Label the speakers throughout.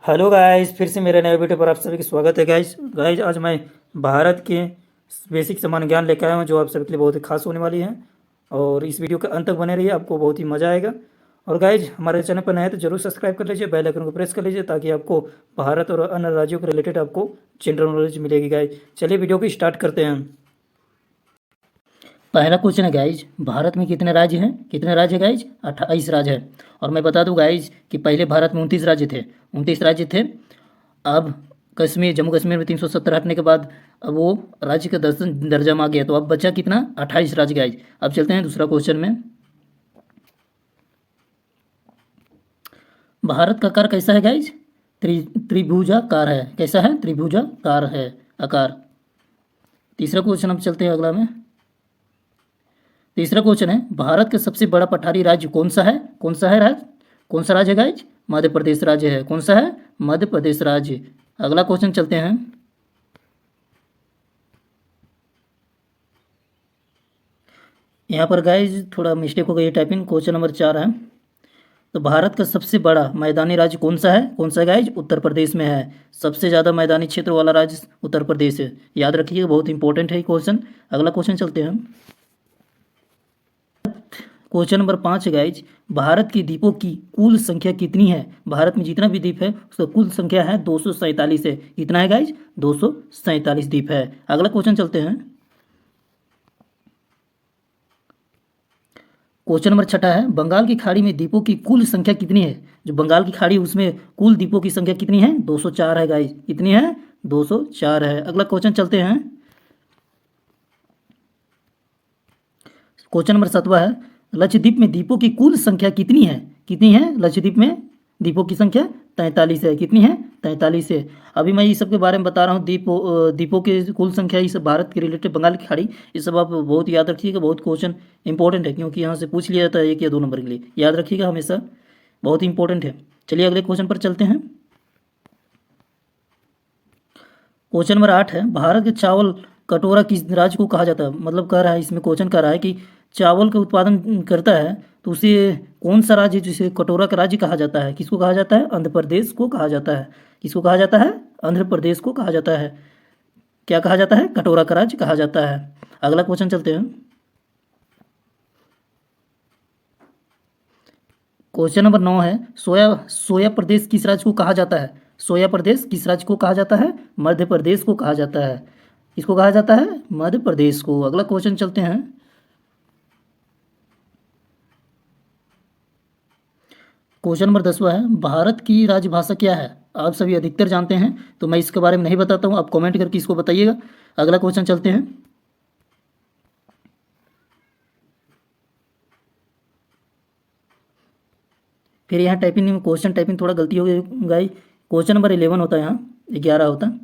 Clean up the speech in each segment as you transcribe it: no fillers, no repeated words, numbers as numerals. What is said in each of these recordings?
Speaker 1: Hello guys, फिर से मेरे नए वीडियो पर आप सभी का स्वागत है। गाइस आज मैं भारत के बेसिक सामान्य ज्ञान लेकर आया हूँ जो आप सभी के लिए बहुत ही खास होने वाली है। और इस वीडियो के अंत तक बने रहिए, आपको बहुत ही मज़ा आएगा। और गाइस हमारे चैनल पर नए हैं तो जरूर सब्सक्राइब कर लीजिए, बेल आइकन को प्रेस कर लीजिए ताकि आपको भारत और अन्य राज्यों के रिलेटेड आपको जनरल नॉलेज मिलेगी। गाइस चलिए वीडियो को स्टार्ट करते हैं। पहला क्वेश्चन है गाइज, भारत में कितने राज्य हैं? कितने राज्य गाइज? 28 राज्य है। और मैं बता दूं गाइज कि पहले भारत में 29 राज्य थे। 29 राज्य थे। अब जम्मू कश्मीर में 370 हटने के बाद अब वो राज्य का दर्जा में आ गया, तो अब बचा कितना? 28 राज्य गाइज। अब चलते हैं दूसरा क्वेश्चन में। भारत का आकार कैसा है गाइज? त्रिभुजाकार है। कैसा है? त्रिभुजाकार है आकार। तीसरा क्वेश्चन अब चलते हैं अगला में। तीसरा क्वेश्चन है, भारत का सबसे बड़ा पठारी राज्य कौन सा है? कौन सा है राज्य? कौन सा राज्य है गाइज? मध्य प्रदेश राज्य है। कौन सा है? मध्य प्रदेश राज्य। अगला क्वेश्चन चलते हैं। यहाँ पर गाइज थोड़ा मिस्टेक हो गई है टाइपिंग। क्वेश्चन नंबर 4 है, तो भारत का सबसे बड़ा मैदानी राज्य कौन सा है? कौन सा है गाइज? उत्तर प्रदेश में है। सबसे ज़्यादा मैदानी क्षेत्र वाला राज्य उत्तर प्रदेश है। याद रखिएगा, बहुत इंपॉर्टेंट है क्वेश्चन। अगला क्वेश्चन चलते हैं। क्वेश्चन नंबर 5 है गाइज, भारत के द्वीपों की कुल संख्या कितनी है? भारत में जितना भी द्वीप है उसका कुल संख्या है 247 है। कितना है गाइज? 247 द्वीप है। अगला क्वेश्चन चलते हैं। क्वेश्चन नंबर 6 है, बंगाल की खाड़ी में द्वीपों की कुल संख्या कितनी है? जो बंगाल की खाड़ी उसमें कुल द्वीपों की संख्या कितनी है? 204 है गाइज। कितनी है? 204 है। अगला क्वेश्चन चलते हैं। क्वेश्चन नंबर 7 है, लक्षद्वीप में द्वीपों की कुल संख्या कितनी है? कितनी है लक्षद्वीप में द्वीपों की संख्या? 43 है। कितनी है? 43 है। अभी मैं ये सब के बारे में बता रहा हूँ, द्वीपों की कुल संख्या, ये सब भारत के रिलेटेड, बंगाल की खाड़ी, ये सब आप बहुत याद रखिएगा। बहुत क्वेश्चन इंपॉर्टेंट है क्योंकि यहाँ से पूछ लिया जाता है 1 या 2 नंबर के लिए। याद रखिएगा हमेशा, बहुत ही इंपॉर्टेंट है। चलिए अगले क्वेश्चन पर चलते हैं। क्वेश्चन नंबर 8 है, भारत के चावल कटोरा किस राज्य को कहा जाता है? मतलब कह रहा है, इसमें क्वेश्चन कर रहा है कि चावल का उत्पादन करता है तो उसे कौन सा राज्य जिसे कटोरा का राज्य कहा जाता है? किसको कहा जाता है? आंध्र प्रदेश को कहा जाता है। किसको कहा जाता है? आंध्र प्रदेश को कहा जाता है। क्या कहा जाता है? कटोरा का राज्य कहा जाता है। अगला क्वेश्चन चलते हैं। क्वेश्चन नंबर 9 है, सोया प्रदेश किस राज्य को कहा जाता है? सोया प्रदेश किस राज्य को कहा जाता है? मध्य प्रदेश को कहा जाता है। किसको कहा जाता है? मध्य प्रदेश को। अगला क्वेश्चन चलते हैं। क्वेश्चन नंबर 10 है, भारत की राजभाषा क्या है? आप सभी अधिकतर जानते हैं तो मैं इसके बारे में नहीं बताता हूँ, आप कमेंट करके इसको बताइएगा। अगला क्वेश्चन चलते हैं। फिर यहाँ टाइपिंग में क्वेश्चन टाइपिंग थोड़ा गलती हो गई गाई। क्वेश्चन नंबर 11 होता है, यहाँ 11 होता है।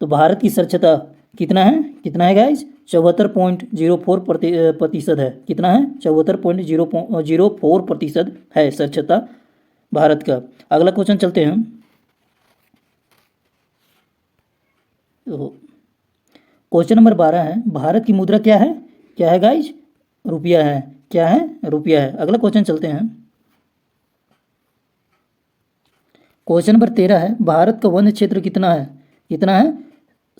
Speaker 1: तो भारत की साक्षरता कितना है? कितना है गाइज? 74.04% है। कितना है? 74.04% है साक्षरता भारत का। अगला क्वेश्चन चलते हैं। क्वेश्चन नंबर 12 है, भारत की मुद्रा क्या है? क्या है गाइज? रुपया है। क्या है? रुपया है। अगला क्वेश्चन चलते हैं। क्वेश्चन नंबर 13 है, भारत का वन क्षेत्र कितना है? कितना है?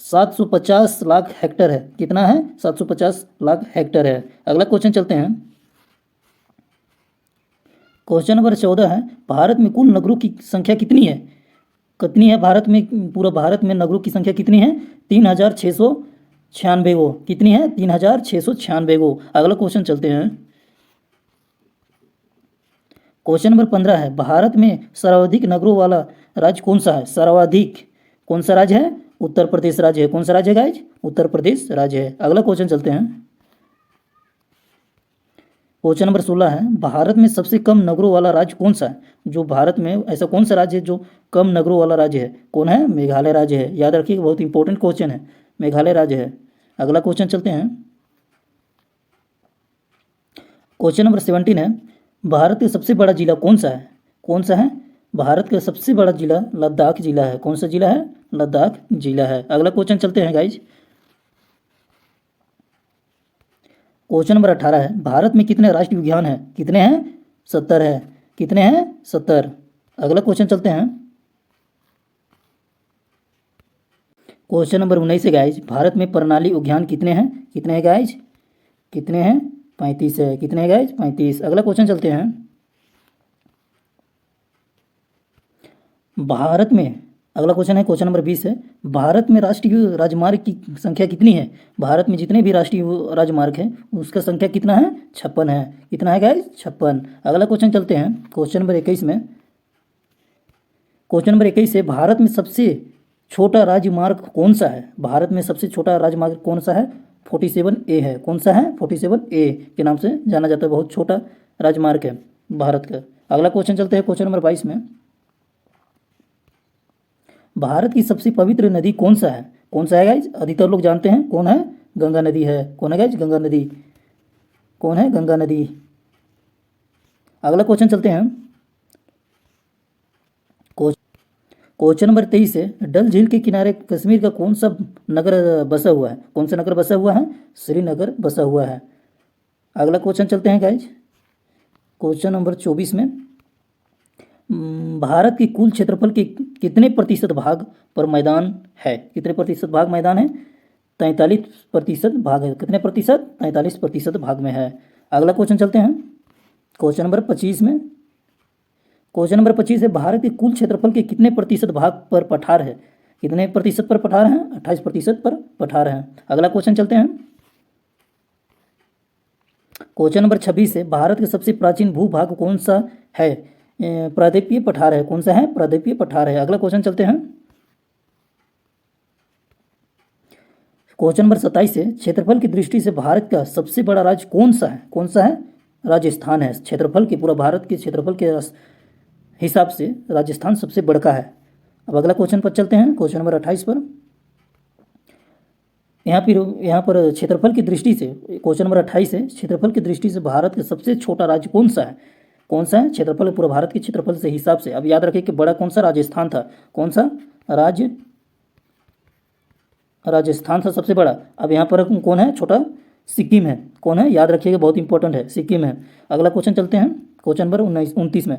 Speaker 1: 750 लाख हेक्टर है। कितना है? 750 लाख हेक्टर है। अगला क्वेश्चन चलते हैं। क्वेश्चन नंबर 14 है, भारत में कुल नगरों की संख्या कितनी है? कितनी है भारत में? पूरा भारत में नगरों की संख्या कितनी है? 3696 गो। कितनी है? 3696 गो। अगला क्वेश्चन चलते हैं। क्वेश्चन नंबर 15 है, भारत में सर्वाधिक नगरों वाला राज्य कौन सा है? सर्वाधिक कौन सा राज्य है? उत्तर प्रदेश राज्य है। कौन सा राज्य है गाइज? उत्तर प्रदेश राज्य है। अगला क्वेश्चन चलते हैं। क्वेश्चन नंबर 16 है, भारत में सबसे कम नगरों वाला राज्य कौन सा है? जो भारत में ऐसा कौन सा राज्य है जो कम नगरों वाला राज्य है? कौन है? मेघालय राज्य है। याद रखिए, बहुत इंपॉर्टेंट क्वेश्चन है, मेघालय राज्य है। अगला क्वेश्चन चलते हैं। क्वेश्चन नंबर 17 है, भारत का सबसे बड़ा जिला कौन सा है? कौन सा है? भारत का सबसे बड़ा जिला लद्दाख जिला है। कौन सा जिला है? लद्दाख जिला है। अगला क्वेश्चन चलते हैं गाइज। क्वेश्चन नंबर 18 है, भारत में कितने राष्ट्रीय उद्यान है? कितने हैं? 70 है। कितने हैं? 70। अगला क्वेश्चन चलते हैं। क्वेश्चन नंबर 19 है गाइज, भारत में प्रणाली उद्यान कितने हैं? कितने हैं गाइज? कितने हैं? 35 है। कितने हैं गाइज? 35। अगला क्वेश्चन चलते हैं। भारत में अगला क्वेश्चन है, क्वेश्चन नंबर 20 है, भारत में राष्ट्रीय राजमार्ग की संख्या कितनी है? भारत में जितने भी राष्ट्रीय राजमार्ग हैं उसका संख्या कितना है? 56 है। कितना है गाइज? 56। अगला क्वेश्चन चलते हैं क्वेश्चन नंबर 21 में। क्वेश्चन नंबर 21 है, भारत में सबसे छोटा राजमार्ग कौन सा है? भारत में सबसे छोटा राजमार्ग कौन सा है? 47A है। कौन सा है? 47A के नाम से जाना जाता है, बहुत छोटा राजमार्ग है भारत का। अगला क्वेश्चन चलते हैं क्वेश्चन नंबर 22 में। भारत की सबसे पवित्र नदी कौन सा है? कौन सा है गाइज? अधिकतर लोग जानते हैं, कौन है? गंगा नदी है। कौन है गाइज? गंगा नदी। कौन है? गंगा नदी। अगला क्वेश्चन चलते हैं क्वेश्चन नंबर 23 है, डल झील के किनारे कश्मीर का कौन सा नगर बसा हुआ है? कौन सा नगर बसा हुआ है? श्रीनगर बसा हुआ है। अगला क्वेश्चन चलते हैं गाइज क्वेश्चन नंबर 24 में। भारत के कुल क्षेत्रफल के कितने प्रतिशत भाग पर मैदान है? कितने प्रतिशत भाग मैदान है? 43% भाग है। कितने प्रतिशत? 43% भाग में है। अगला क्वेश्चन चलते हैं क्वेश्चन नंबर 25 में। क्वेश्चन नंबर 25 है, भारत के कुल क्षेत्रफल के कितने प्रतिशत भाग पर पठार है? कितने प्रतिशत पर पठार हैं? 28% पर पठार हैं। अगला क्वेश्चन चलते हैं क्वेश्चन नंबर 26 है, भारत के सबसे प्राचीन भूभाग कौन सा है? प्रायद्वीपीय पठार है। कौन सा है? प्रायद्वीपीय पठार है। अगला क्वेश्चन चलते हैं क्वेश्चन नंबर 27 है, क्षेत्रफल की दृष्टि से भारत का सबसे बड़ा राज्य कौन सा है? कौन सा है? राजस्थान है। क्षेत्रफल के पूरा भारत के क्षेत्रफल के हिसाब से राजस्थान सबसे बड़ा है। अब अगला क्वेश्चन पर चलते हैं क्वेश्चन नंबर 28 पर। यहाँ पर क्षेत्रफल की दृष्टि से क्वेश्चन नंबर 28 है, क्षेत्रफल की दृष्टि से भारत का सबसे छोटा राज्य कौन सा है? कौन सा है? क्षेत्रफल पूरा भारत के क्षेत्रफल से हिसाब से। अब याद रखें कि बड़ा कौन सा? राजस्थान था। कौन सा राज्य? राजस्थान था सबसे बड़ा। अब यहाँ पर कौन है? छोटा सिक्किम है। कौन है? याद रखिएगा, बहुत इंपॉर्टेंट है, सिक्किम है। अगला क्वेश्चन चलते हैं क्वेश्चन नंबर 29 में।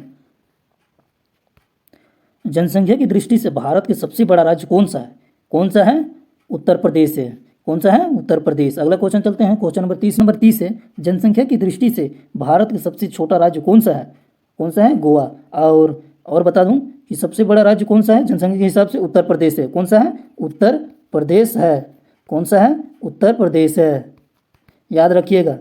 Speaker 1: जनसंख्या की दृष्टि से भारत के सबसे बड़ा राज्य कौन सा है? कौन सा है? उत्तर प्रदेश है। कौन सा है? उत्तर प्रदेश। अगला क्वेश्चन चलते हैं क्वेश्चन नंबर 30 है, जनसंख्या की दृष्टि से भारत का सबसे छोटा राज्य कौन सा है? कौन सा है? गोवा। और बता दूं कि सबसे बड़ा राज्य कौन सा है जनसंख्या के हिसाब से? उत्तर प्रदेश है। कौन सा है? उत्तर प्रदेश है। कौन सा है? उत्तर प्रदेश है। याद रखिएगा।